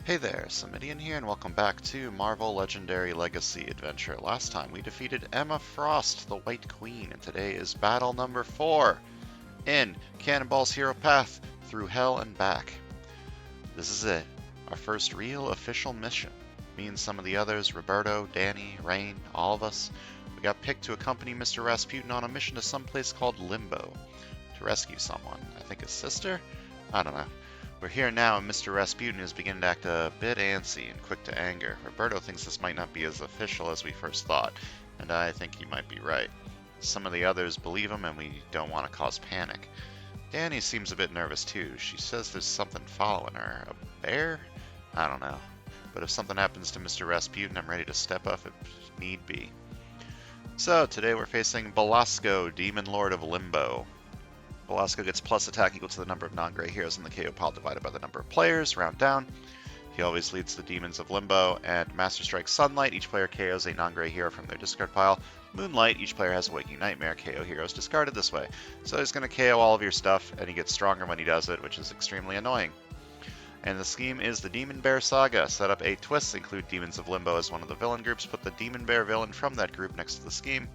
Hey there, Samitian here, and welcome back to Marvel Legendary Legacy Adventure. Last time we defeated Emma Frost, the White Queen, and today is battle number 4 in Cannonball's Hero Path through Hell and back. This is it, our first real official mission. Me and some of the others, Roberto, Danny, Rain, all of us, we got picked to accompany Mr. Rasputin on a mission to some place called Limbo to rescue someone. I think his sister? I don't know. We're here now, and Mr. Rasputin is beginning to act a bit antsy and quick to anger. Roberto thinks this might not be as official as we first thought, and I think he might be right. Some of the others believe him, and we don't want to cause panic. Danny seems a bit nervous too. She says there's something following her. A bear? I don't know. But if something happens to Mr. Rasputin, I'm ready to step up if need be. So, today we're facing Belasco, Demon Lord of Limbo. Belasco gets plus attack equal to the number of non-gray heroes in the KO pile divided by the number of players, round down. He always leads the Demons of Limbo, and Master Strike Sunlight, each player KOs a non-gray hero from their discard pile. Moonlight, each player has a Waking Nightmare, KO heroes discarded this way. So he's going to KO all of your stuff, and he gets stronger when he does it, which is extremely annoying. And the scheme is the Demon Bear Saga. Set up 8 twists, include Demons of Limbo as one of the villain groups, put the Demon Bear villain from that group next to the scheme.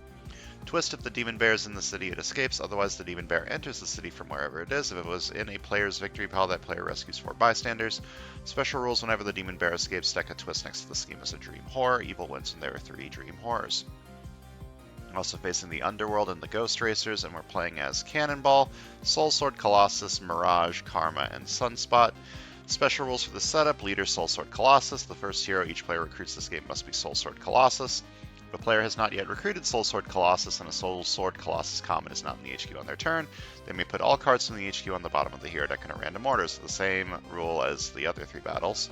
Twist if the Demon Bear is in the city, it escapes, otherwise the Demon Bear enters the city from wherever it is. If it was in a player's victory pile, that player rescues 4 bystanders. Special rules: whenever the Demon Bear escapes, stack a twist next to the scheme as a Dream Horror. Evil wins when there are 3 Dream Horrors. Also facing the Underworld and the Ghost Racers, and we're playing as Cannonball, Soul Sword Colossus, Mirage, Karma, and Sunspot. Special rules for the setup: leader Soul Sword Colossus. The first hero each player recruits this game must be Soul Sword Colossus. If a player has not yet recruited Soul Sword Colossus and a Soul Sword Colossus common is not in the HQ on their turn, they may put all cards from the HQ on the bottom of the hero deck in a random order, so the same rule as the other 3 battles.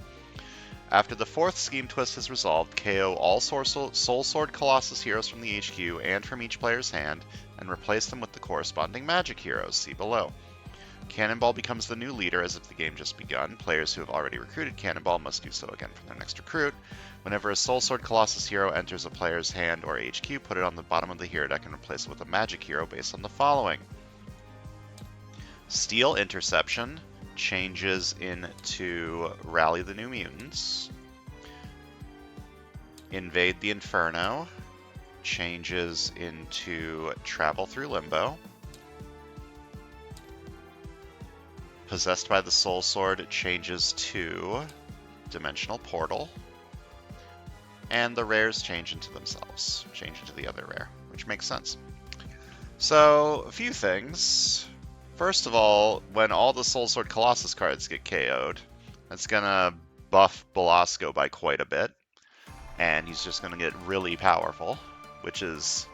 After the 4th scheme twist is resolved, KO all Soul Sword Colossus heroes from the HQ and from each player's hand, and replace them with the corresponding magic heroes, see below. Cannonball becomes the new leader as if the game just begun. Players who have already recruited Cannonball must do so again from their next recruit. Whenever a Soul Sword Colossus hero enters a player's hand or HQ, put it on the bottom of the hero deck and replace it with a magic hero based on the following. Steel Interception changes into Rally the New Mutants. Invade the Inferno changes into Travel Through Limbo. Possessed by the Soul Sword changes to Dimensional Portal. And the rares change into themselves, change into the other rare, which makes sense. So, a few things. First of all, when all the Soul Sword Colossus cards get KO'd, that's gonna buff Belasco by quite a bit, and he's just gonna get really powerful, which is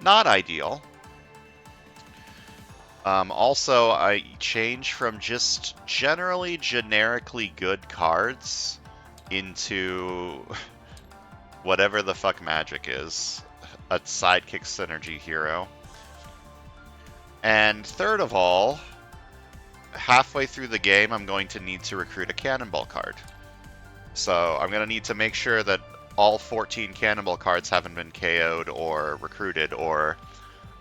not ideal. Also, I change from just generally generically good cards into whatever the fuck magic is, a sidekick synergy hero. And third of all, halfway through the game, I'm going to need to recruit a Cannonball card. So I'm going to need to make sure that all 14 Cannonball cards haven't been KO'd or recruited, or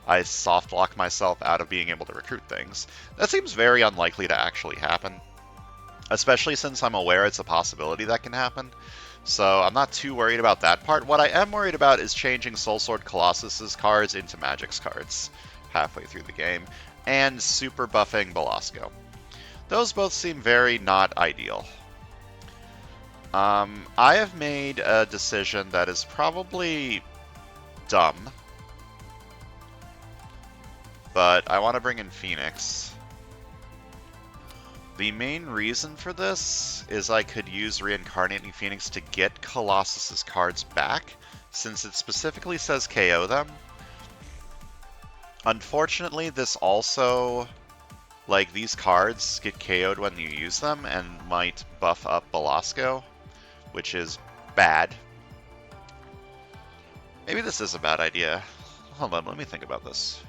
I soft lock myself out of being able to recruit things. That seems very unlikely to actually happen, especially since I'm aware it's a possibility that can happen. So I'm not too worried about that part. What I am worried about is changing Soul Sword Colossus's cards into Magic's cards halfway through the game, and super buffing Belasco. Those both seem very not ideal. I have made a decision that is probably dumb, but I want to bring in Phoenix. The main reason for this is I could use Reincarnating Phoenix to get Colossus's cards back, since it specifically says KO them. Unfortunately, this also, like, these cards get KO'd when you use them and might buff up Belasco, which is bad. Maybe this is a bad idea. Hold on, let me think about this.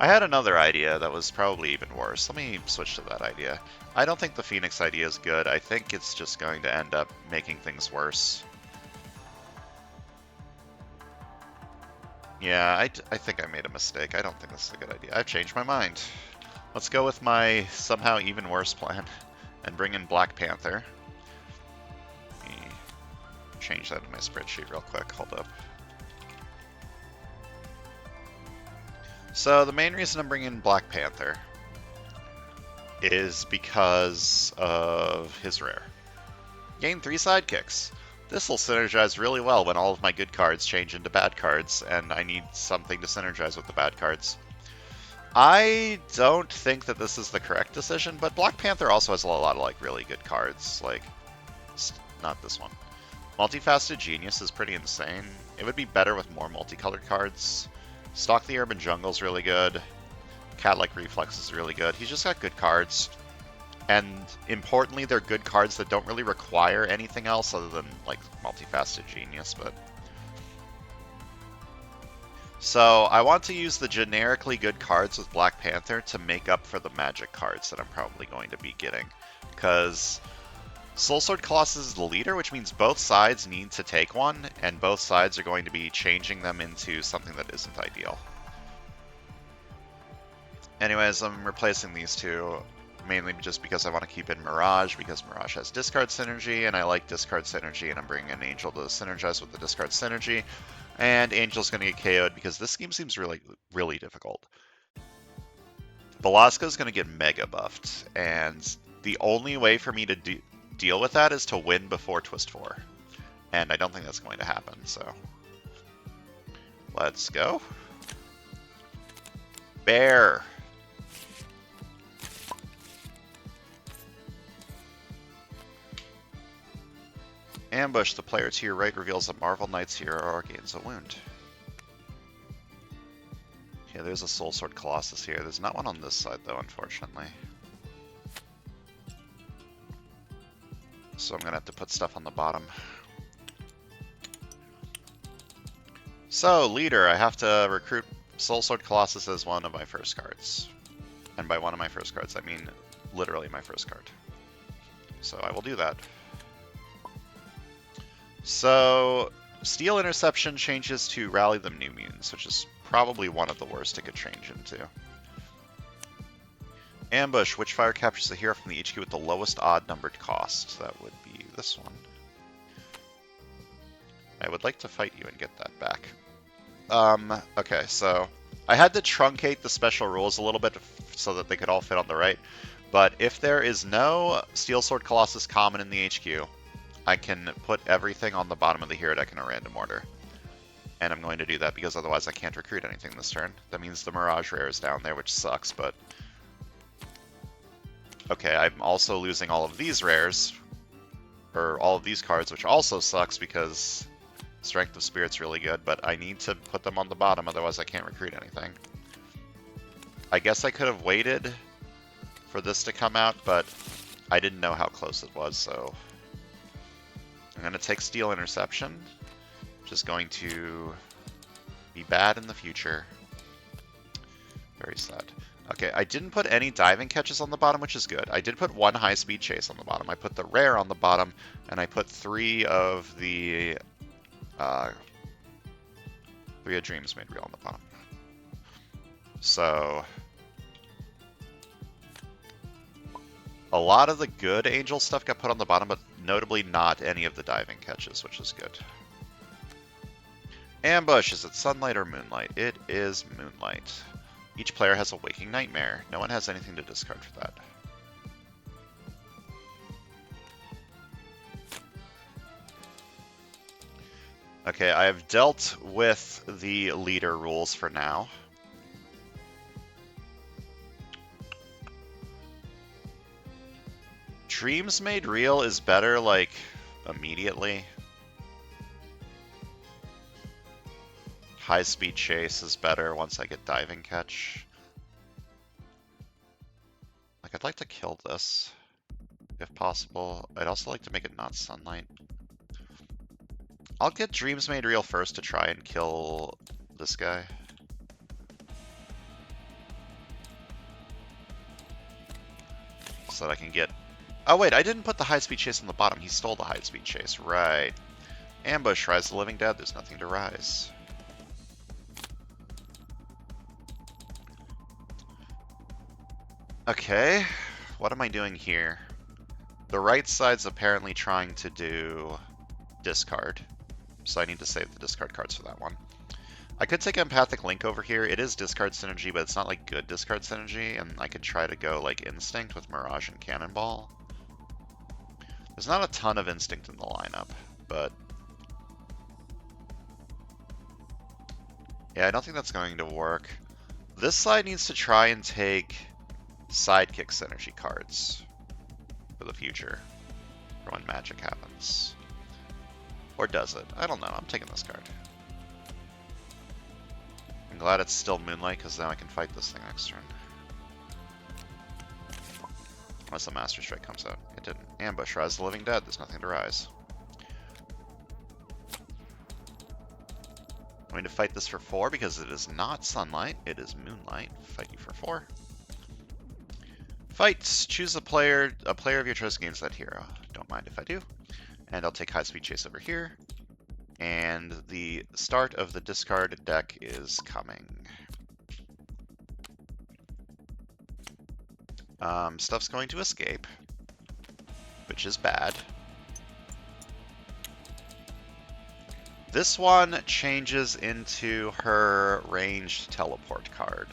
I had another idea that was probably even worse. Let me switch to that idea. I don't think the Phoenix idea is good. I think it's just going to end up making things worse. Yeah, I think I made a mistake. I don't think this is a good idea. I've changed my mind. Let's go with my somehow even worse plan and bring in Black Panther. change that in my spreadsheet real quick. Hold up. So the main reason I'm bringing Black Panther is because of his rare. Gain 3 sidekicks. This will synergize really well when all of my good cards change into bad cards, and I need something to synergize with the bad cards. I don't think that this is the correct decision, but Black Panther also has a lot of like really good cards. Like, not this one. Multifaceted Genius is pretty insane. It would be better with more multicolored cards. Stalk the Urban Jungle is really good. Cat-like Reflex is really good. He's just got good cards. And importantly, they're good cards that don't really require anything else other than like Multifaceted Genius, but so I want to use the generically good cards with Black Panther to make up for the magic cards that I'm probably going to be getting. Because Soulsword Colossus is the leader, which means both sides need to take one, and both sides are going to be changing them into something that isn't ideal. Anyways, I'm replacing these two, mainly just because I want to keep in Mirage, because Mirage has discard synergy, and I like discard synergy, and I'm bringing an Angel to synergize with the discard synergy. And Angel's going to get KO'd because this scheme seems really, really difficult. Velasco's going to get mega buffed, and the only way for me to deal with that is to win before Twist 4. And I don't think that's going to happen, so let's go. Bear. Ambush, the player to your right reveals that Marvel Knight's hero gains a wound. Yeah, there's a Soul Sword Colossus here. There's not one on this side, though, unfortunately. So I'm going to have to put stuff on the bottom. So, leader, I have to recruit Soul Sword Colossus as one of my first cards. And by one of my first cards, I mean literally my first card. So I will do that. So, Steel Interception changes to Rally the New Mutants, which is probably one of the worst it could change into. Ambush, Witchfire captures the hero from the HQ with the lowest odd numbered cost. That would be this one. I would like to fight you and get that back. Okay, so I had to truncate the special rules a little bit so that they could all fit on the right. But if there is no Steel Sword Colossus common in the HQ, I can put everything on the bottom of the hero deck in a random order. And I'm going to do that because otherwise I can't recruit anything this turn. That means the Mirage Rare is down there, which sucks, but... Okay, I'm also losing all of these rares, or all of these cards, which also sucks because Strength of Spirit's really good, but I need to put them on the bottom, otherwise I can't recruit anything. I guess I could have waited for this to come out, but I didn't know how close it was, so... I'm going to take Steel Interception, which is going to be bad in the future. Very sad. Okay, I didn't put any diving catches on the bottom, which is good. I did put one high-speed chase on the bottom. I put the rare on the bottom, and I put 3 of the 3 of Dreams Made Real on the bottom. So a lot of the good Angel stuff got put on the bottom, but notably not any of the diving catches, which is good. Ambush, is it Sunlight or Moonlight? It is Moonlight. Each player has a Waking Nightmare. No one has anything to discard for that. Okay, I have dealt with the leader rules for now. Dreams Made Real is better, like, immediately. High Speed Chase is better once I get Diving Catch. Like, I'd like to kill this, if possible. I'd also like to make it not Sunlight. I'll get Dreams Made Real first to try and kill this guy. So that I can get... Oh wait, I didn't put the High Speed Chase on the bottom. He stole the High Speed Chase, right. Ambush, Rise of the Living Dead. There's nothing to rise. Okay, what am I doing here? The right side's apparently trying to do discard. So I need to save the discard cards for that one. I could take Empathic Link over here. It is discard synergy, but it's not like good discard synergy, and I could try to go like Instinct with Mirage and Cannonball. There's not a ton of Instinct in the lineup, but yeah, I don't think that's going to work. This side needs to try and take Sidekick synergy cards for the future, for when magic happens. Or does it? I don't know. I'm taking this card. I'm glad it's still Moonlight, because now I can fight this thing next turn. Unless the Master Strike comes out. It didn't. Ambush, Rise the Living Dead. There's nothing to rise. I'm going to fight this for 4 because it is not Sunlight. It is Moonlight. Fight you for 4. Fights. Choose a player of your choice gains that hero. Don't mind if I do. And I'll take High Speed Chase over here. And the start of the discard deck is coming. Stuff's going to escape, which is bad. This one changes into her ranged teleport card.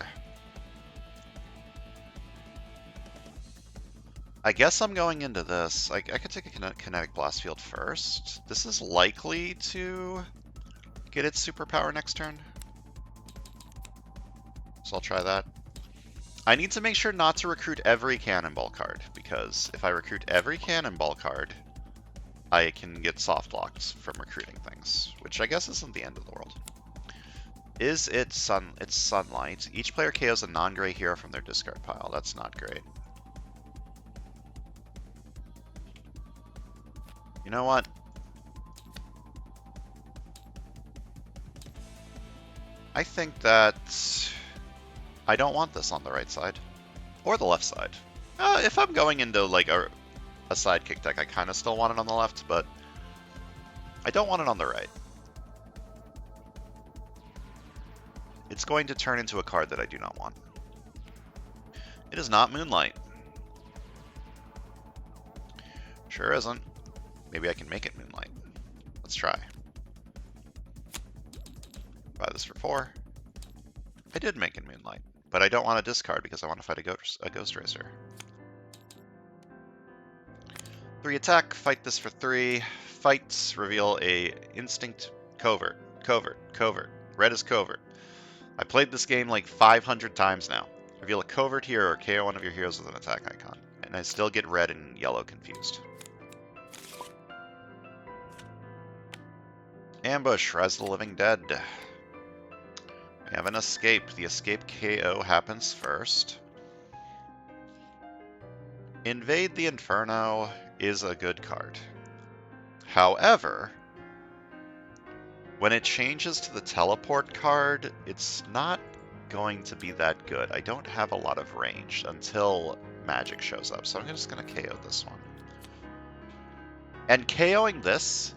I guess I'm going into this. I could take a Kinetic Blast Field first. This is likely to get its superpower next turn. So I'll try that. I need to make sure not to recruit every Cannonball card, because if I recruit every Cannonball card, I can get soft locked from recruiting things, which I guess isn't the end of the world. Is it It's Sunlight. Each player KOs a non-gray hero from their discard pile. That's not great. You know what? I think that I don't want this on the right side. Or the left side. If I'm going into like a sidekick deck, I kind of still want it on the left, but I don't want it on the right. It's going to turn into a card that I do not want. It is not Moonlight. Sure isn't. Maybe I can make it Moonlight. Let's try. Buy this for 4. I did make it Moonlight, but I don't want to discard because I want to fight a Ghost Racer. 3 attack, fight this for 3. Fights, reveal a Instinct Covert. Covert. Covert. Red is Covert. I played this game like 500 times now. Reveal a Covert hero or KO one of your heroes with an attack icon. And I still get red and yellow confused. Ambush, Rise of the Living Dead. We have an escape. The escape KO happens first. Invade the Inferno is a good card. However, when it changes to the teleport card, it's not going to be that good. I don't have a lot of range until magic shows up, so I'm just going to KO this one. And KOing this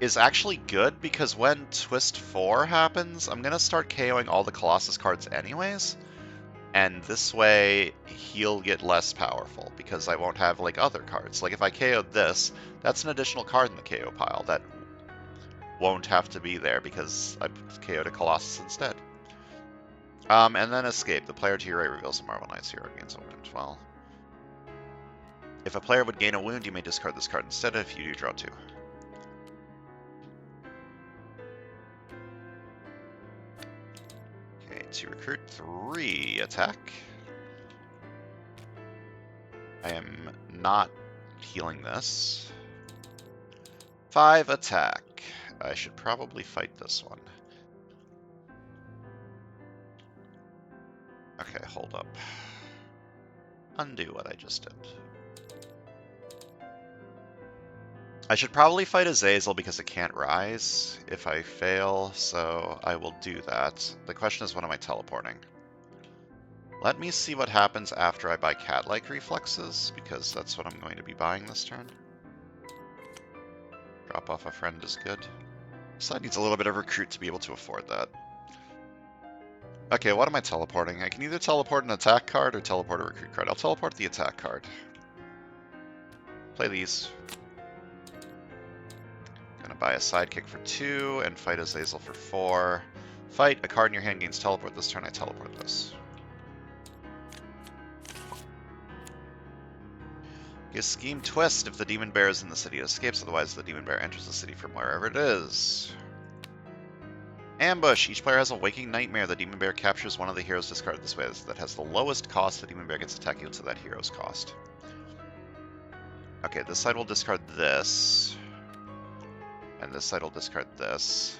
is actually good because when Twist 4 happens, I'm going to start KOing all the Colossus cards anyways. And this way, he'll get less powerful because I won't have like other cards. Like if I KO'd this, that's an additional card in the KO pile that won't have to be there because I KO'd a Colossus instead. And then Escape. The player to your right reveals a Marvel Knights hero, gains a wound. Well, if a player would gain a wound, you may discard this card instead. If you do, draw 2. To recruit 3 attack. I am not healing this. 5 attack. I should probably fight this one. Okay, hold up. Undo what I just did. I should probably fight Azazel because it can't rise if I fail, so I will do that. The question is, when am I teleporting? Let me see what happens after I buy Cat-like Reflexes, because that's what I'm going to be buying this turn. Drop off a friend is good. Side needs a little bit of recruit to be able to afford that. Okay, what am I teleporting? I can either teleport an attack card or teleport a recruit card. I'll teleport the attack card. Play these. buy a sidekick for 2 and fight Azazel for 4. Fight, a card in your hand gains teleport this turn, I teleport this. You scheme twist if the demon bear is in the city, it escapes, otherwise the demon bear enters the city from wherever it is. Ambush! Each player has a waking nightmare. The demon bear captures one of the heroes discarded this way that has the lowest cost. The demon bear gets attack equal to that hero's cost. Okay, this side will discard this. And this side will discard this.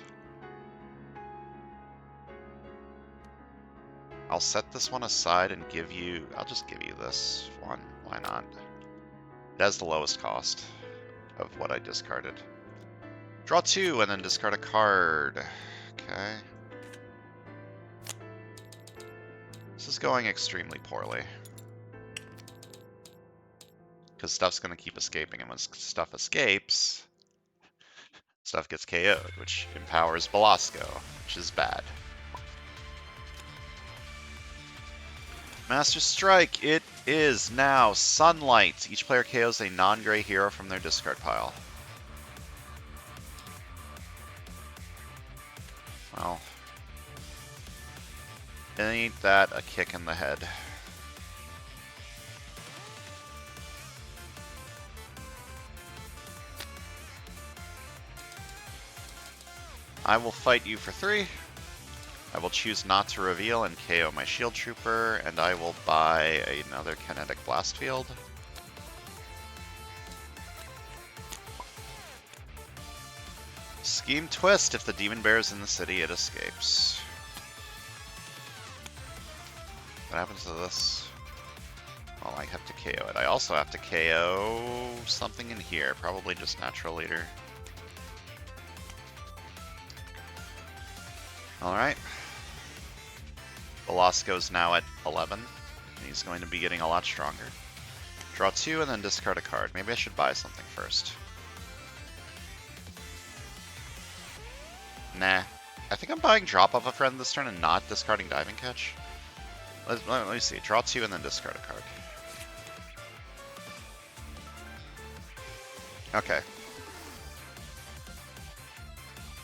I'll set this one aside and give you... I'll just give you this one. Why not? It has the lowest cost of what I discarded. Draw 2 and then discard a card. Okay. This is going extremely poorly. Because stuff's going to keep escaping, and when stuff escapes, stuff gets KO'd, which empowers Belasco, which is bad. Master Strike, it is now Sunlight. Each player KOs a non-gray hero from their discard pile. Well, ain't that a kick in the head. I will fight you for 3. I will choose not to reveal and KO my Shield Trooper, and I will buy another Kinetic Blast Field. Scheme Twist. If the demon bear is in the city, it escapes. What happens to this? Well, I have to KO it. I also have to KO something in here. Probably just Natural Leader. Alright. Belasco's now at 11. He's going to be getting a lot stronger. Draw 2 and then discard a card. Maybe I should buy something first. Nah. I think I'm buying Drop Off a Friend this turn and not discarding Diving Catch. Let me see. Draw 2 and then discard a card. Okay.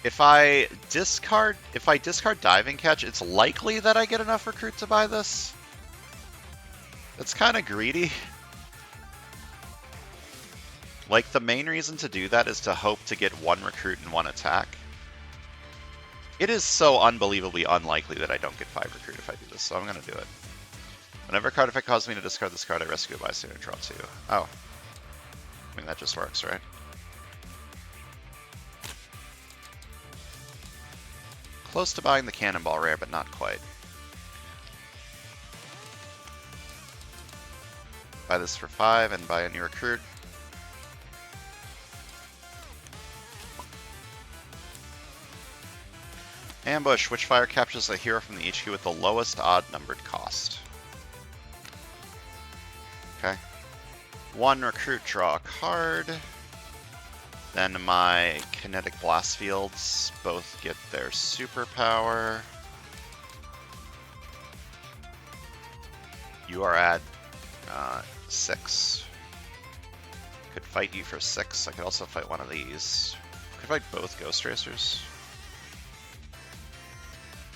If I discard Diving Catch, it's likely that I get enough recruit to buy this. It's kind of greedy. Like, the main reason to do that is to hope to get 1 recruit and 1 attack. It is so unbelievably unlikely that I don't get 5 recruit if I do this, so I'm going to do it. Whenever a card effect causes me to discard this card, I rescue a bystander and draw 2. Oh. I mean, that just works, right? Close to buying the Cannonball rare, but not quite. Buy this for 5 and buy a new recruit. Ambush. Witchfire captures a hero from the HQ with the lowest odd-numbered cost. Okay. 1 recruit, draw a card. Then my Kinetic Blast Fields both get their superpower. You are at 6. Could fight you for 6. I could also fight one of these. Could fight both Ghost Racers.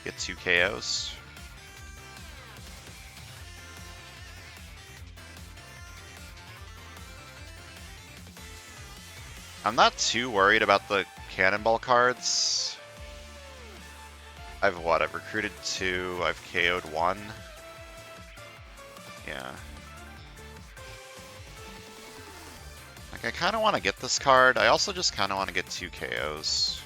Get 2 KOs. I'm not too worried about the Cannonball cards. I've recruited 2, I've KO'd 1. Yeah. Like, I kind of want to get this card. I also just kind of want to get 2 KOs.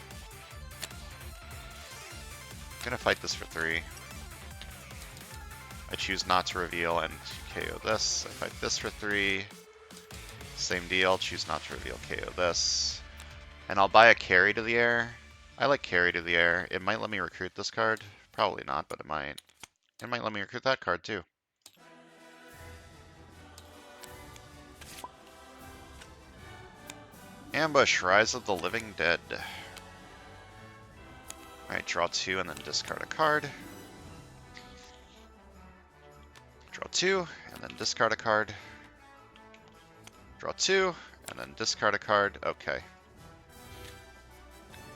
I'm gonna fight this for 3. I choose not to reveal and KO this. I fight this for 3. Same deal, choose not to reveal, KO this. And I'll buy a Carry to the Air. I like Carry to the Air. It might let me recruit this card. Probably not, but it might. It might let me recruit that card too. Ambush, Rise of the Living Dead. Alright, draw 2 and then discard a card. Draw 2 and then discard a card. Draw 2, and then discard a card. Okay.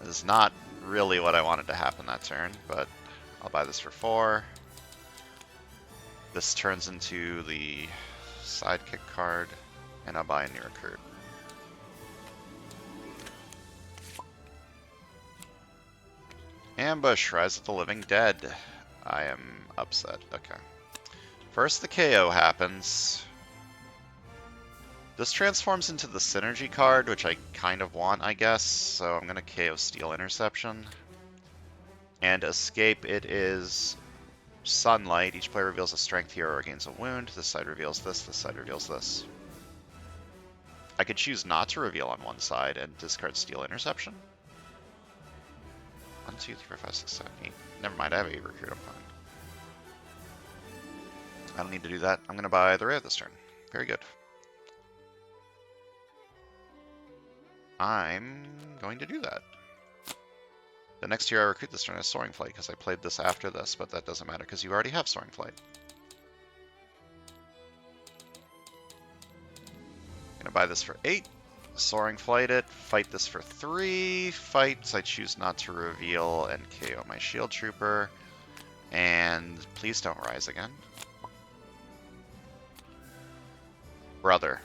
This is not really what I wanted to happen that turn, but I'll buy this for 4. This turns into the sidekick card, and I'll buy a new recruit. Ambush, Rise of the Living Dead. I am upset. Okay. First the KO happens. This transforms into the Synergy card, which I kind of want, I guess, so I'm going to KO Steel Interception. And Escape, it is Sunlight. Each player reveals a strength hero or gains a wound. This side reveals this side reveals this. I could choose not to reveal on one side and discard Steel Interception. 1, 2, 3, 4, 5, 6, 7, 8. Never mind, I have 8 recruit, I'm fine. I don't need to do that. I'm going to buy the Ray this turn. Very good. I'm going to do that. The next year I recruit this turn is Soaring Flight, because I played this after this, but that doesn't matter, because you already have Soaring Flight. I'm going to buy this for 8. Soaring Flight it. Fight this for 3. Fights. I choose not to reveal and KO my Shield Trooper. And please don't rise again. Brother.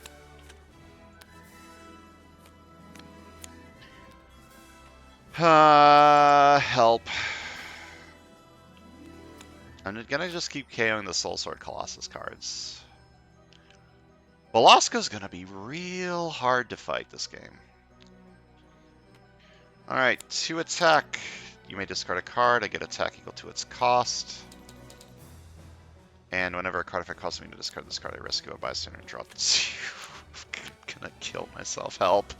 Help. I'm gonna just keep KOing the Soul Sword Colossus cards. Velasco's gonna be real hard to fight this game. Alright, 2 attack. You may discard a card. I get attack equal to its cost. And whenever a card effect causes me to discard this card, I rescue a bystander and draw 2. I'm gonna kill myself. Help.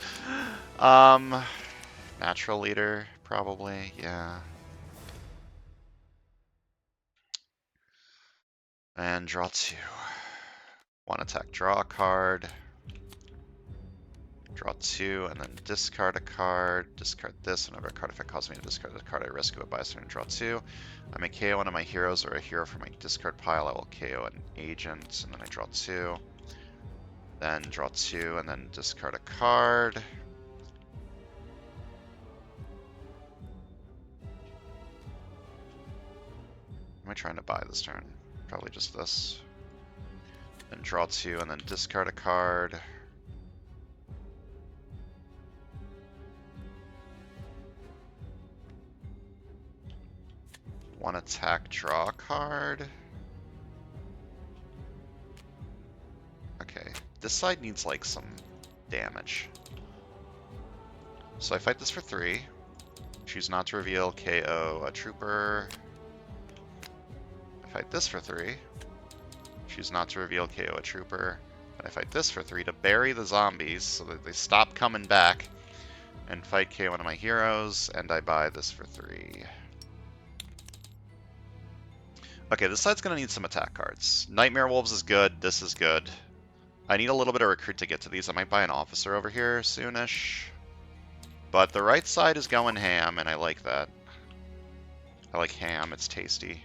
Natural Leader, probably. Yeah. And draw 2. 1 attack, draw a card. Draw 2, and then discard a card. Discard this. Whenever a card effect causes me to discard this card, I rescue a bystander and draw 2. I may KO one of my heroes or a hero from my discard pile. I will KO an agent, and then I draw 2. Then draw 2, and then discard a card. Am I trying to buy this turn? Probably just this. Then draw 2, and then discard a card. One attack, draw a card. Okay, this side needs like some damage. So I fight this for 3. Choose not to reveal, KO a trooper. I fight this for 3. Choose not to reveal, KO a trooper. And I fight this for 3 to bury the zombies so that they stop coming back. And fight KO one of my heroes, and I buy this for 3. Okay, this side's going to need some attack cards. Nightmare Wolves is good, this is good. I need a little bit of recruit to get to these. I might buy an officer over here soonish. But the right side is going ham, and I like that. I like ham, it's tasty.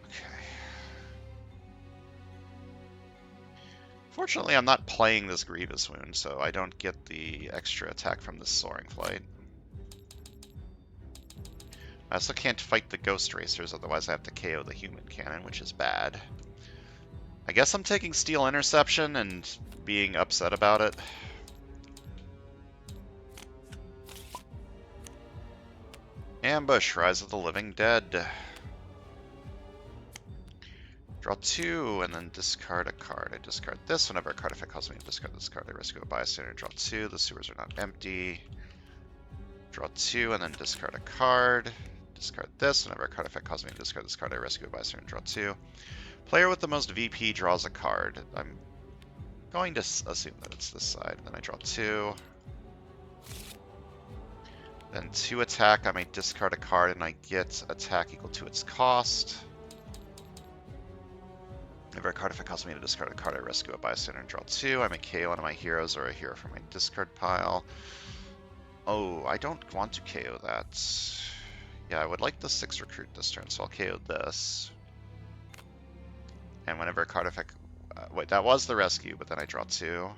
Okay. Fortunately, I'm not playing this Grievous Wound, so I don't get the extra attack from this Soaring Flight. I also can't fight the Ghost Racers, otherwise I have to KO the Human Cannon, which is bad. I guess I'm taking Steel Interception and being upset about it. Ambush, Rise of the Living Dead. Draw 2, and then discard a card. I discard this. Whenever a card effect causes me to discard this card, I rescue a bystander. Draw 2. The sewers are not empty. Draw 2, and then discard a card. Discard this. Whenever a card effect causes me to discard this card, I rescue a bystander and draw 2. Player with the most VP draws a card. I'm going to assume that it's this side. Then I draw 2. Then 2 attack. I may discard a card, and I get attack equal to its cost. Whenever a card effect causes me to discard a card, I rescue a bystander and draw 2. I may KO one of my heroes or a hero from my discard pile. Oh, I don't want to KO that. Yeah, I would like the 6 recruit this turn, so I'll KO this. And whenever a card effect... wait, that was the rescue, but then I draw 2.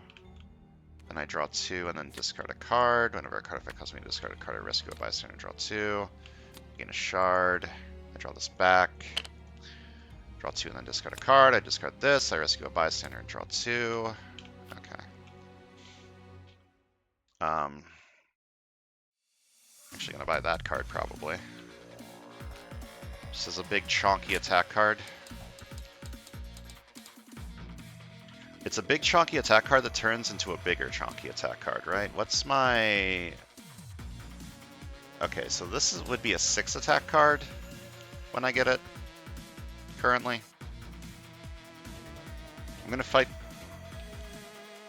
Then I draw 2 and then discard a card. Whenever a card effect causes me to discard a card, I rescue a bystander and draw 2. Gain a shard. I draw this back. Draw 2 and then discard a card. I discard this. I rescue a bystander and draw 2. Okay. Actually gonna buy that card probably. This is a big chonky attack card. It's a big chonky attack card that turns into a bigger chonky attack card, right? What's my... Okay, so this would be a 6 attack card when I get it, currently. I'm gonna fight...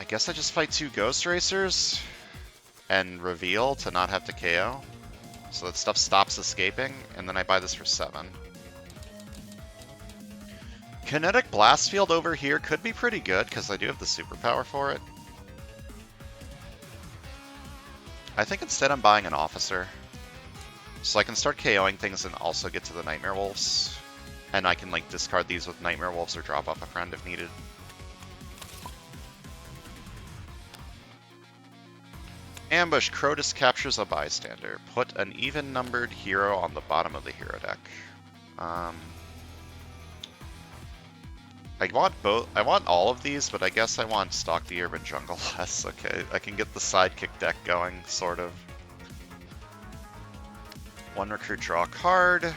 I guess I just fight 2 Ghost Racers and reveal to not have to KO. So that stuff stops escaping, and then I buy this for 7. Kinetic Blast Field over here could be pretty good, because I do have the superpower for it. I think instead I'm buying an Officer. So I can start KOing things and also get to the Nightmare Wolves. And I can like discard these with Nightmare Wolves or drop off a friend if needed. Ambush. Crotus captures a bystander. Put an even-numbered hero on the bottom of the hero deck. I want both. I want all of these, but I guess I want Stalk the Urban Jungle less. Okay, I can get the sidekick deck going, sort of. 1 recruit, draw a card.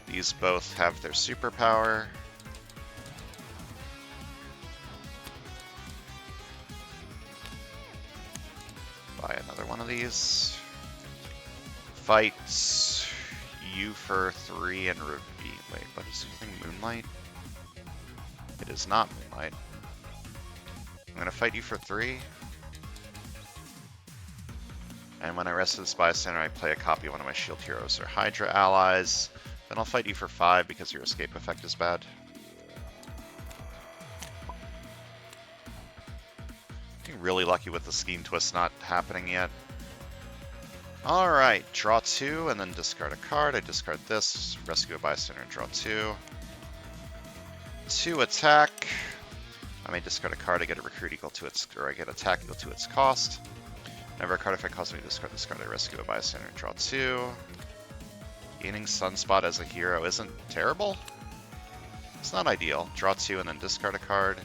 These both have their superpower. Buy another one of these. Fights you for 3 and reveal. Wait, what is this thing? Moonlight? It is not Moonlight. I'm gonna fight you for 3. And when I rescue this bystander, I play a copy of one of my shield heroes or Hydra allies. Then I'll fight you for 5 because your escape effect is bad. Getting really lucky with the Scheme Twist not happening yet. Alright, draw 2 and then discard a card. I discard this, rescue a bystander and draw 2. 2 attack. I may discard a card, I get a recruit equal to its, or I get attack equal to its cost. Whenever a card effect causes me to discard this card, I rescue a bystander and draw 2. Gaining Sunspot as a hero isn't terrible. It's not ideal. Draw 2 and then discard a card.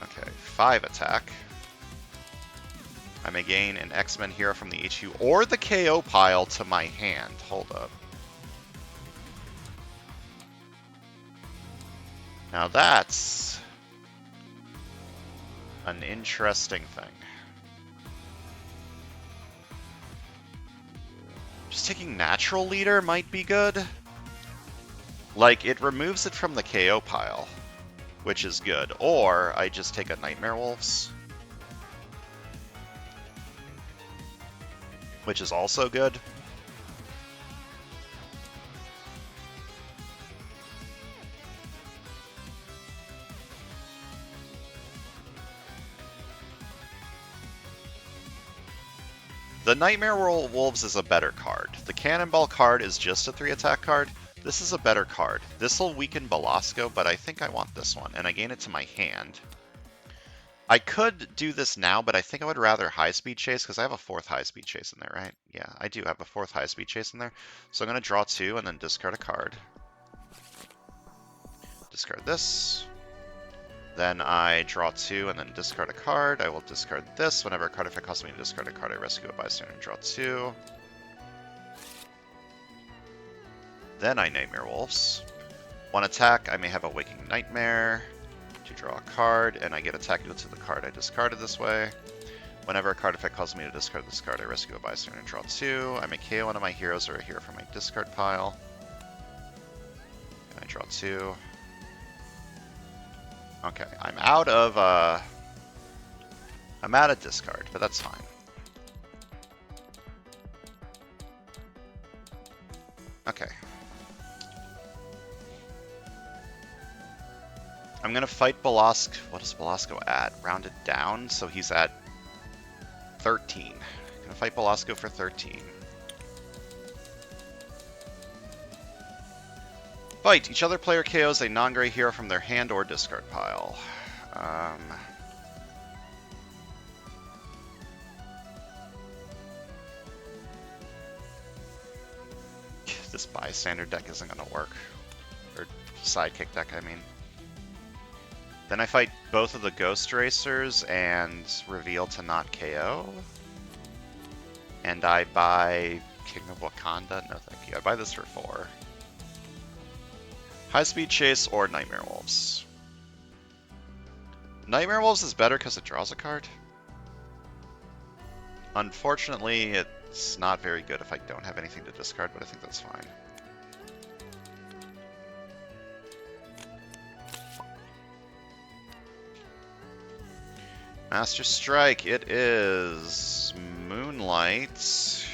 Okay, 5 attack. I may gain an X-Men hero from the HQ or the KO pile to my hand. Hold up. Now that's an interesting thing. Just taking Natural Leader might be good. Like, it removes it from the KO pile, which is good. Or I just take a Nightmare Wolves, which is also good. The Nightmare Wolves is a better card. The Cannonball card is just a 3 attack card. This is a better card. This will weaken Belasco, but I think I want this one, and I gain it to my hand. I could do this now, but I think I would rather High Speed Chase, because I have a 4th High Speed Chase in there, right? Yeah, I do have a 4th High Speed Chase in there. So I'm going to draw 2 and then discard a card. Discard this. Then I draw 2 and then discard a card. I will discard this. Whenever a card effect causes me to discard a card, I rescue a bystander and draw 2. Then I Nightmare Wolves. 1 attack, I may have a Waking Nightmare to draw a card, and I get attack equal to the card I discarded this way. Whenever a card effect causes me to discard this card, I rescue a bystander and draw 2. I may KO one of my heroes or a hero from my discard pile. And I draw 2. Okay, I'm out of discard, but that's fine. Okay. I'm gonna fight Belasco. What is Belasco at? Rounded down, so he's at 13. Gonna fight Belasco for 13. Fight! Each other player KOs a non-gray hero from their hand or discard pile. This bystander deck isn't going to work. Or sidekick deck, I mean. Then I fight both of the Ghost Racers and reveal to not KO. And I buy King of Wakanda? No thank you. I buy this for 4. High Speed Chase or Nightmare Wolves. Nightmare Wolves is better because it draws a card. Unfortunately, it's not very good if I don't have anything to discard, but I think that's fine. Master Strike, it is Moonlight.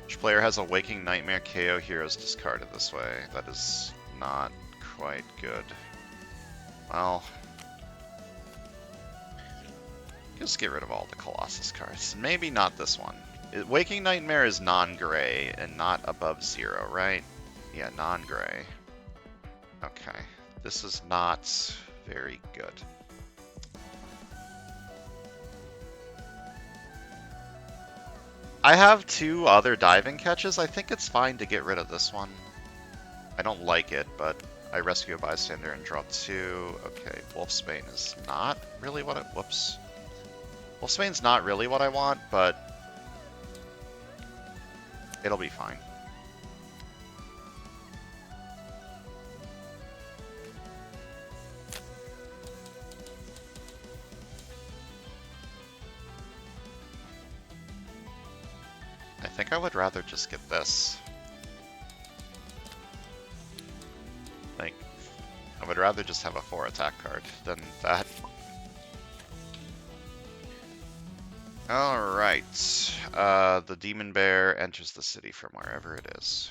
Each player has a Waking Nightmare KO heroes discarded this way. That is not quite good. Well, just get rid of all the Colossus cards. Maybe not this one. Waking Nightmare is non-gray and not above 0, right? Yeah, non-gray. Okay, this is not very good. I have 2 other diving catches. I think it's fine to get rid of this one. I don't like it, but I rescue a bystander and draw 2. Okay, Wolfsbane is not really what I... Whoops. Wolfsbane's not really what I want, but it'll be fine. I think I would rather just get this. Like, I would rather just have a 4 attack card than that. Alright. The Demon Bear enters the city from wherever it is.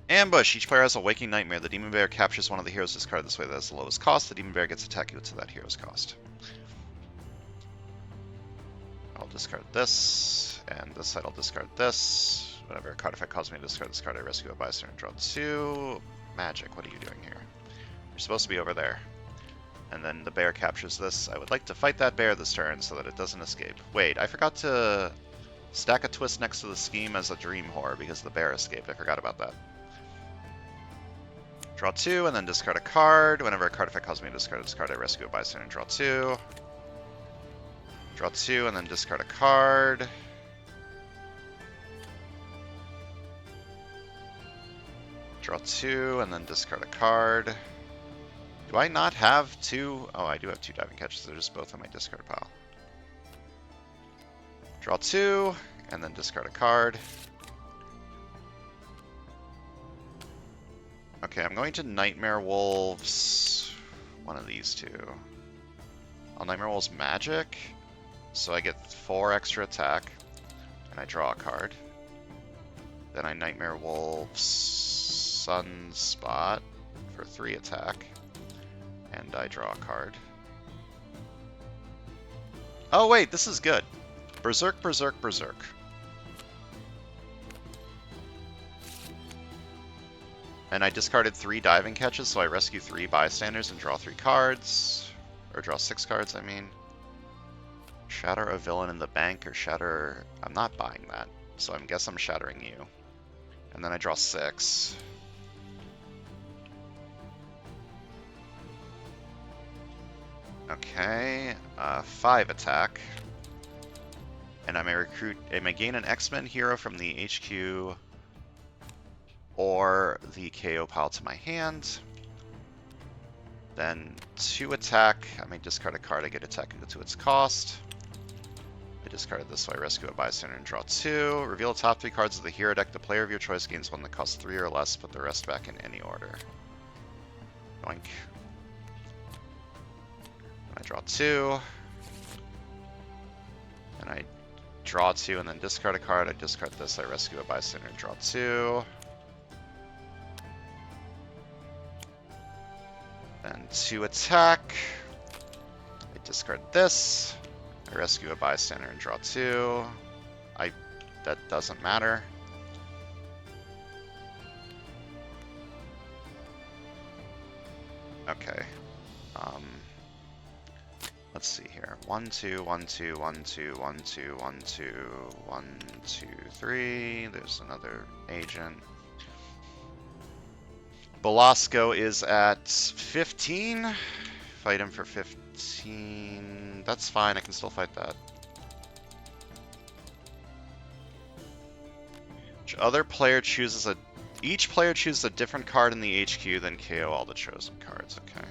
Ambush! Each player has a Waking Nightmare. The Demon Bear captures one of the heroes discarded this way that has the lowest cost. The Demon Bear gets attack equal to that hero's cost. I'll discard this, and this side I'll discard this. Whenever a card effect causes me to discard this card, I rescue a bystander and draw 2. Magic, what are you doing here? You're supposed to be over there. And then the bear captures this. I would like to fight that bear this turn so that it doesn't escape. Wait, I forgot to stack a twist next to the scheme as a dream horror because the bear escaped. I forgot about that. Draw 2 and then discard a card. Whenever a card effect causes me to discard this card, I rescue a bystander and draw 2. Draw 2 and then discard a card. Draw 2 and then discard a card. Do I not have 2? Oh, I do have 2 diving catches. They're just both in my discard pile. Draw 2 and then discard a card. Okay, I'm going to Nightmare Wolves. One of these 2. I'll Nightmare Wolves Magic. So I get 4 extra attack, and I draw a card. Then I Nightmare Wolves Sunspot for 3 attack, and I draw a card. Oh wait, this is good. Berserk, Berserk, Berserk. And I discarded 3 diving catches, so I rescue 3 bystanders and draw 3 cards. Or draw 6 cards, I mean. Shatter a villain in the bank or shatter... I'm not buying that, so I guess I'm shattering you. And then I draw 6. Okay, 5 attack. And I may gain an X-Men hero from the HQ or the KO pile to my hand. Then 2 attack. I may discard a card. I get attack equal to its cost. I discarded this, so I rescue a bystander and draw 2. Reveal the top 3 cards of the hero deck. The player of your choice gains one that costs 3 or less. Put the rest back in any order. Yoink. I draw 2. And I draw 2 and then discard a card. I discard this. I rescue a bystander and draw 2. Then 2 attack. I discard this. I rescue a bystander and draw 2. That doesn't matter. Okay. Let's see here. 1, 2, 1, 2, 1, 2, 1, 2, 1, 2, 1, 2, 3. There's another agent. Belasco is at 15. Fight him for 15. That's fine. I can still fight that. Each player chooses a different card in the HQ, then KO all the chosen cards. Okay.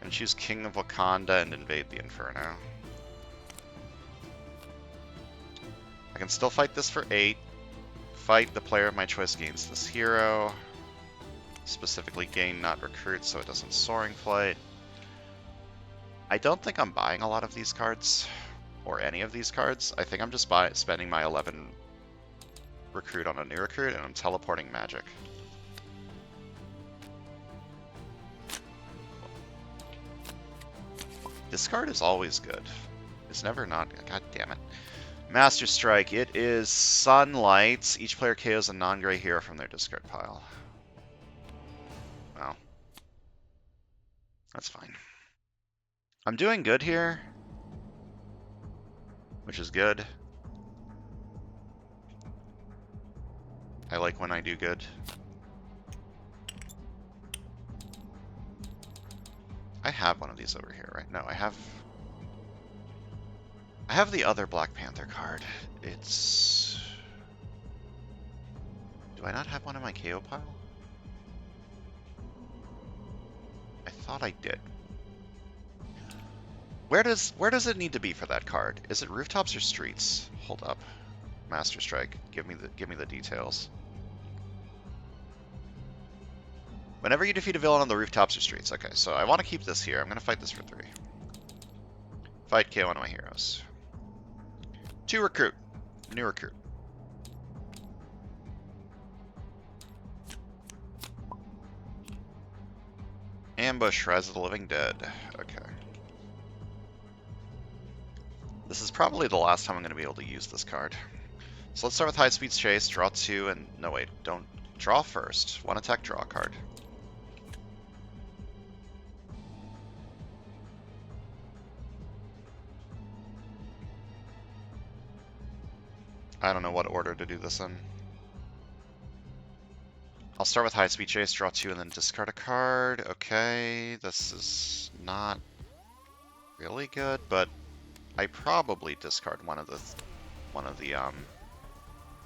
And choose King of Wakanda and invade the Inferno. I can still fight this for 8. Fight the player of my choice gains this hero. Specifically gain, not recruit, so it doesn't soaring flight. I don't think I'm buying a lot of these cards, or any of these cards. I think I'm just spending my 11 recruit on a new recruit, and I'm teleporting magic. This card is always good. It's never not. God damn it. Master Strike. It is Sunlight. Each player KOs a non-gray hero from their discard pile. Well, that's fine. I'm doing good here, which is good. I like when I do good. I have one of these over here, right? No, I have the other Black Panther card. It's... Do I not have one in my KO pile? I thought I did. Where does it need to be for that card? Is it rooftops or streets? Hold up. Master Strike. Give me the details. Whenever you defeat a villain on the rooftops or streets. Okay, so I want to keep this here. I'm going to fight this for 3. Fight KO one of my heroes. 2 recruit. New recruit. Ambush, Rise of the Living Dead. Okay. This is probably the last time I'm going to be able to use this card. So let's start with High Speed Chase, draw 2, and... No, wait, don't... Draw first. 1 attack, draw a card. I don't know what order to do this in. I'll start with High Speed Chase, draw 2, and then discard a card. Okay, this is not really good, but I probably discard one of the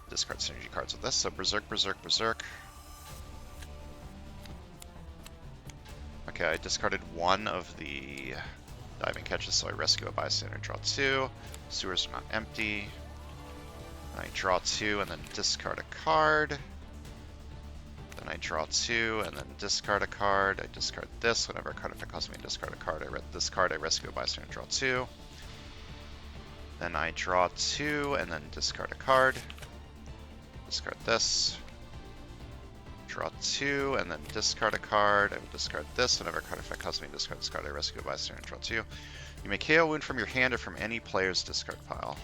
discard synergy cards with this. So Berserk, Berserk, Berserk. Okay, I discarded one of the diving catches, so I rescue a bystander, draw 2. Sewers are not empty. I draw 2 and then discard a card. Then I draw 2 and then discard a card. I discard this. Whenever a card effect causes me to discard a card, I read this card, I rescue a bystander, draw 2. Then I draw 2 and then discard a card. Discard this. Draw 2 and then discard a card. I will discard this. Whenever a card effect causes me to discard this card, I rescue a bystander, draw 2. You may KO a wound from your hand or from any player's discard pile.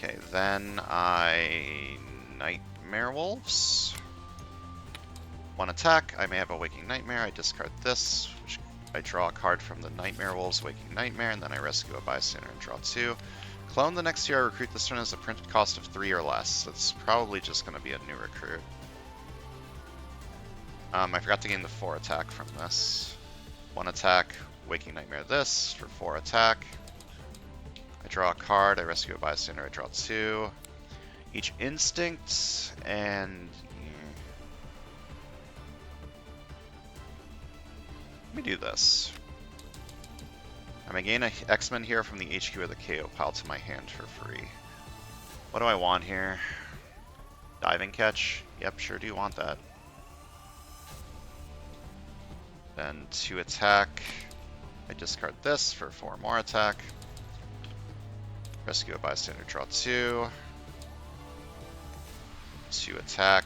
Okay, then I Nightmare Wolves. 1 attack. I may have a Waking Nightmare. I discard this, which I draw a card from the Nightmare Wolves, Waking Nightmare, and then I rescue a bystander and draw 2. Clone the next year I recruit this turn as a printed cost of 3 or less. That's probably just going to be a new recruit. I forgot to gain the 4 attack from this. 1 attack, Waking Nightmare this for 4 attack. I draw a card, I rescue a bystander, I draw 2. Each instinct, and... Let me do this. I may gain an X-Men hero from the HQ or the KO pile to my hand for free. What do I want here? Diving catch? Yep, sure do want that. Then 2 attack. I discard this for 4 more attack. Rescue a bystander, draw 2. 2 attack.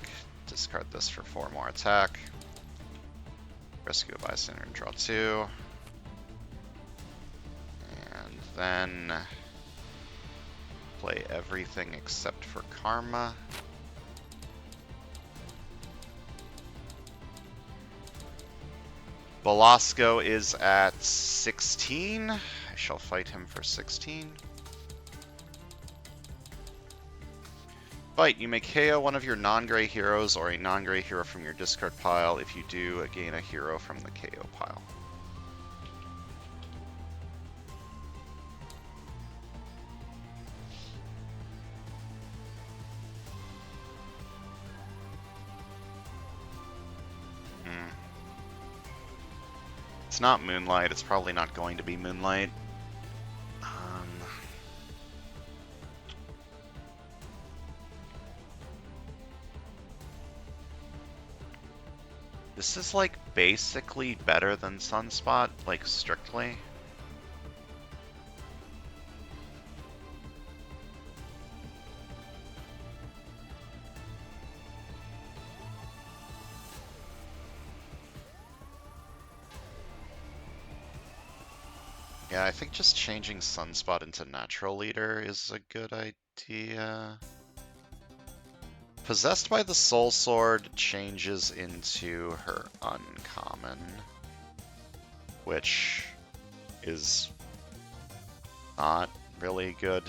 Discard this for 4 more attack. Rescue a bystander and draw 2. And then play everything except for Karma. Velasco is at 16. I shall fight him for 16. Fight. You may KO one of your non-gray heroes or a non-gray hero from your discard pile. If you do, gain a hero from the KO pile. It's not Moonlight. It's probably not going to be Moonlight. This is like basically better than Sunspot, like strictly. Yeah, I think just changing Sunspot into Natural Leader is a good idea. Possessed by the Soul Sword changes into her uncommon, which is not really good.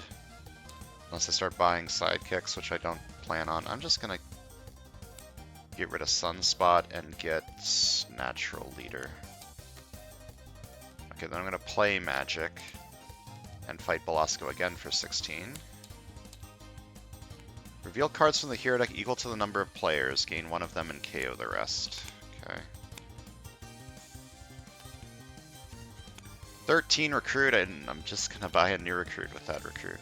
Unless I start buying sidekicks, which I don't plan on. I'm just gonna get rid of Sunspot and get Natural Leader. Okay, then I'm gonna play Magic and fight Velasco again for 16. Reveal cards from the hero deck equal to the number of players. Gain one of them and KO the rest. Okay. 13 recruit, and I'm just going to buy a new recruit with that recruit.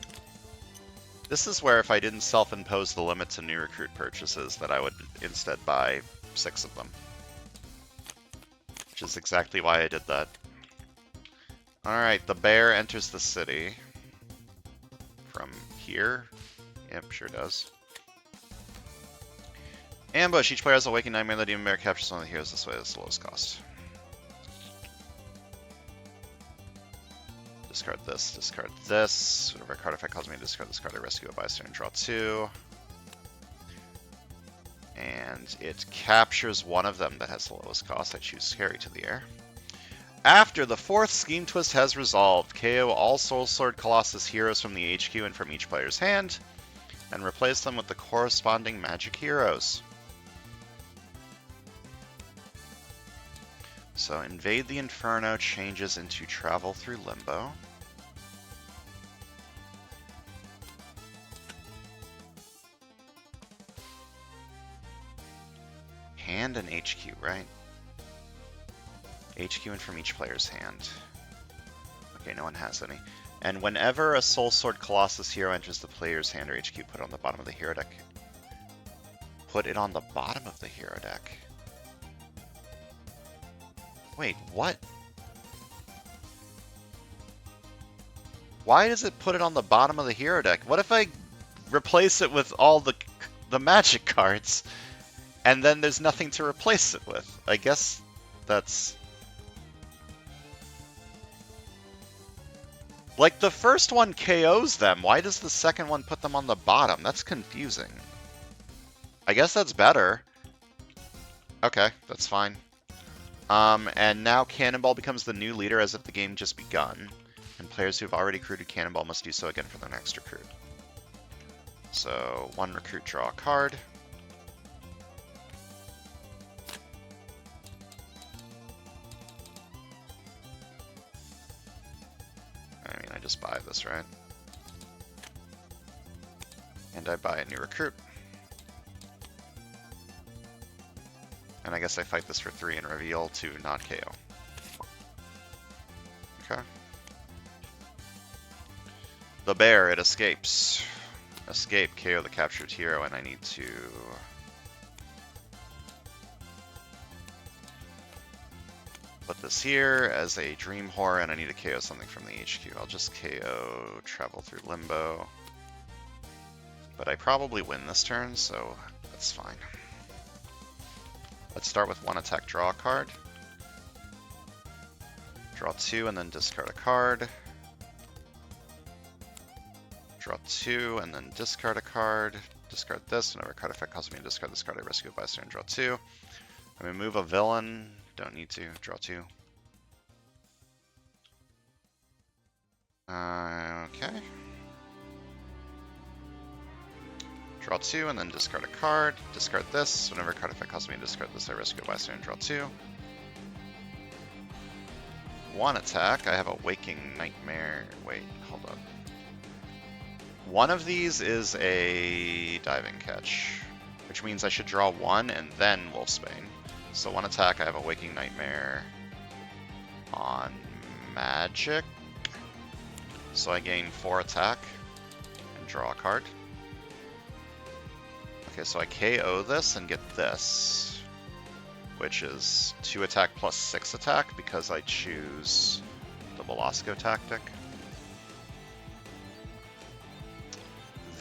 This is where if I didn't self-impose the limit to new recruit purchases, that I would instead buy 6 of them. Which is exactly why I did that. Alright, the bear enters the city. From here. Yep, sure does. Ambush. Each player has a waking nightmare. The demon bear captures one of the heroes this way. That's the lowest cost. Discard this. Discard this. Whatever card effect calls me to discard this card, I rescue a bystander and draw 2. And it captures one of them that has the lowest cost. I choose Scary to the air. After the 4th Scheme Twist has resolved, KO all Soul Sword Colossus heroes from the HQ and from each player's hand, and replace them with the corresponding magic heroes. So Invade the Inferno changes into Travel Through Limbo. Hand and HQ, right? HQ and from each player's hand. Okay, no one has any. And whenever a Soul Sword Colossus hero enters the player's hand or HQ, put it on the bottom of the hero deck. Put it on the bottom of the hero deck. Wait, what? Why does it put it on the bottom of the hero deck? What if I replace it with all the magic cards, and then there's nothing to replace it with? I guess that's... Like, the first one KOs them. Why does the second one put them on the bottom? That's confusing. I guess that's better. Okay, that's fine. And now Cannonball becomes the new leader as if the game just begun. And players who have already recruited Cannonball must do so again for their next recruit. So, 1 recruit, draw a card. I mean, I just buy this, right? And I buy a new recruit. And I guess I fight this for 3 and reveal to not KO. Okay. The bear, it escapes. Escape, KO the captured hero, and I need to... put this here as a Dream Horror, and I need to KO something from the HQ. I'll just KO Travel Through Limbo. But I probably win this turn, so that's fine. Let's start with 1 attack, draw a card. Draw 2 and then discard a card. Draw 2 and then discard a card. Discard this. Whenever a card effect calls me to discard this card, I rescue a bystander and draw 2. I mean, move a villain. Don't need to. Draw 2. Okay. Draw 2 and then discard a card. Discard this. Whenever a card effect costs me to discard this, I rescue a bystander and draw 2. 1 attack. I have a Waking Nightmare. Wait, hold up. One of these is a Diving Catch, which means I should draw 1 and then Wolfsbane. So 1 attack, I have a Waking Nightmare on Magic. So I gain 4 attack and draw a card. Okay, so I KO this and get this, which is 2 attack plus 6 attack because I choose the Velasco tactic.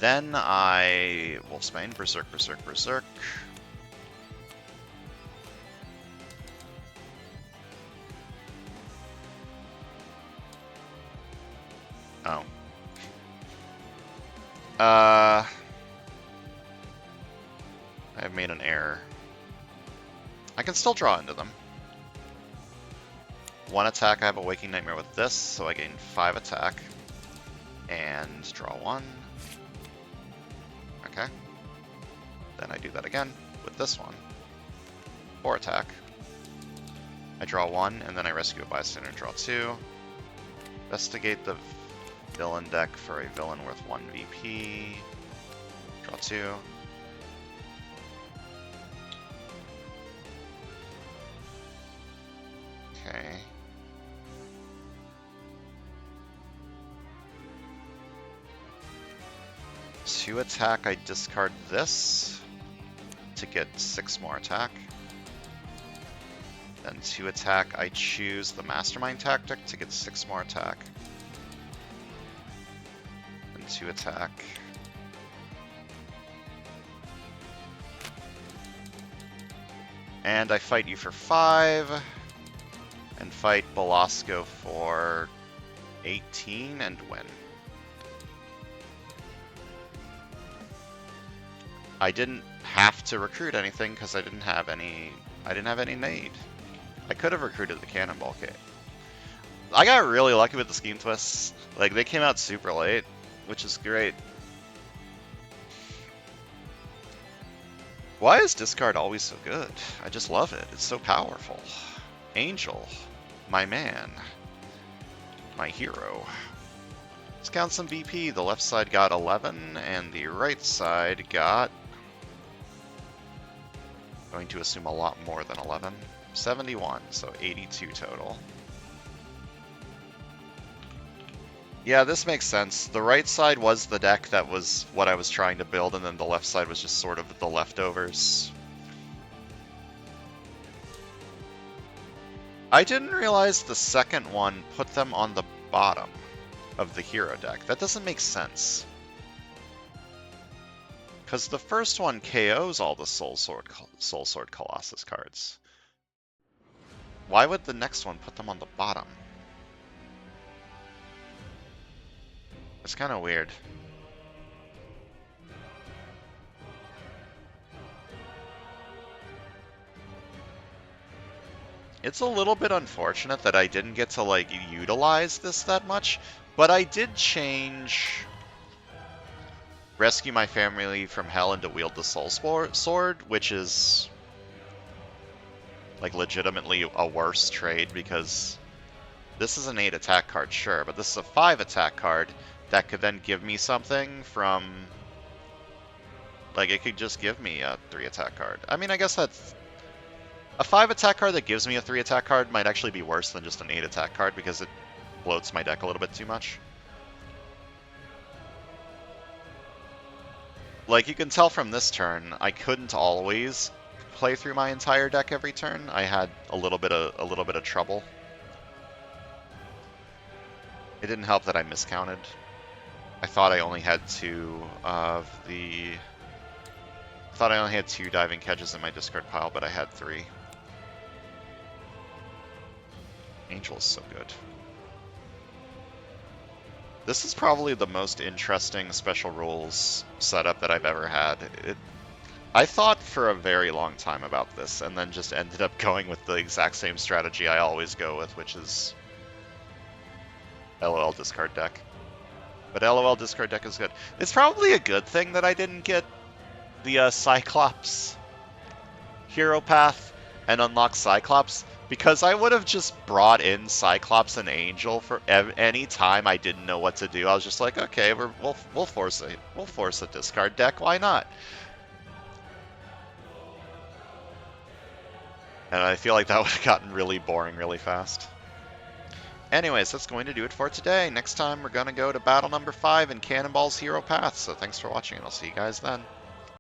Then I Wolfsbane, Berserk, Berserk, Berserk. Oh. I've made an error. I can still draw into them. 1 attack, I have a Waking Nightmare with this, so I gain 5 attack. And draw 1. Okay. Then I do that again with this one. 4 attack. I draw 1, and then I rescue a bystander and draw 2. Investigate the villain deck for a villain worth 1 VP. Draw 2. Okay. Two attack, I discard this to get 6 more attack. Then 2 attack, I choose the Mastermind tactic to get 6 more attack. And 2 attack. And I fight you for 5. And fight Velasco for 18 and win. I didn't have to recruit anything because I didn't have any need. I could have recruited the Cannonball kit. I got really lucky with the scheme twists. Like, they came out super late, which is great. Why is discard always so good? I just love it. It's so powerful. Angel, my man, my hero. Let's count some BP. The left side got 11, and the right side got, going to assume a lot more than 11. 71, so 82 total. Yeah, this makes sense. The right side was the deck that was what I was trying to build, and then the left side was just sort of the leftovers. I didn't realize the second one put them on the bottom of the hero deck. That doesn't make sense. Because the first one KOs all the Soul Sword Colossus cards. Why would the next one put them on the bottom? It's kind of weird. It's a little bit unfortunate that I didn't get to, like, utilize this that much, but I did change Rescue My Family from Hell into Wield the Soul Sword, which is, like, legitimately a worse trade, because this is an 8 attack card, sure, but this is a 5 attack card that could then give me something from, like, it could just give me a 3 attack card. I mean, I guess that's, a 5 attack card that gives me a 3 attack card might actually be worse than just an 8 attack card, because it bloats my deck a little bit too much. Like, you can tell from this turn, I couldn't always play through my entire deck every turn. I had a little bit of trouble. It didn't help that I miscounted. I thought I only had 2 of the... I thought I only had 2 diving catches in my discard pile, but I had 3. Angel is so good. This is probably the most interesting special rules setup that I've ever had. I thought for a very long time about this, and then just ended up going with the exact same strategy I always go with, which is LOL discard deck. But LOL discard deck is good. It's probably a good thing that I didn't get the Cyclops hero path and unlock Cyclops, because I would have just brought in Cyclops and Angel for any time I didn't know what to do. I was just like, okay, we'll force a discard deck. Why not? And I feel like that would have gotten really boring really fast. Anyways, that's going to do it for today. Next time we're going to go to battle number 5 in Cannonball's Hero Path. So thanks for watching, and I'll see you guys then.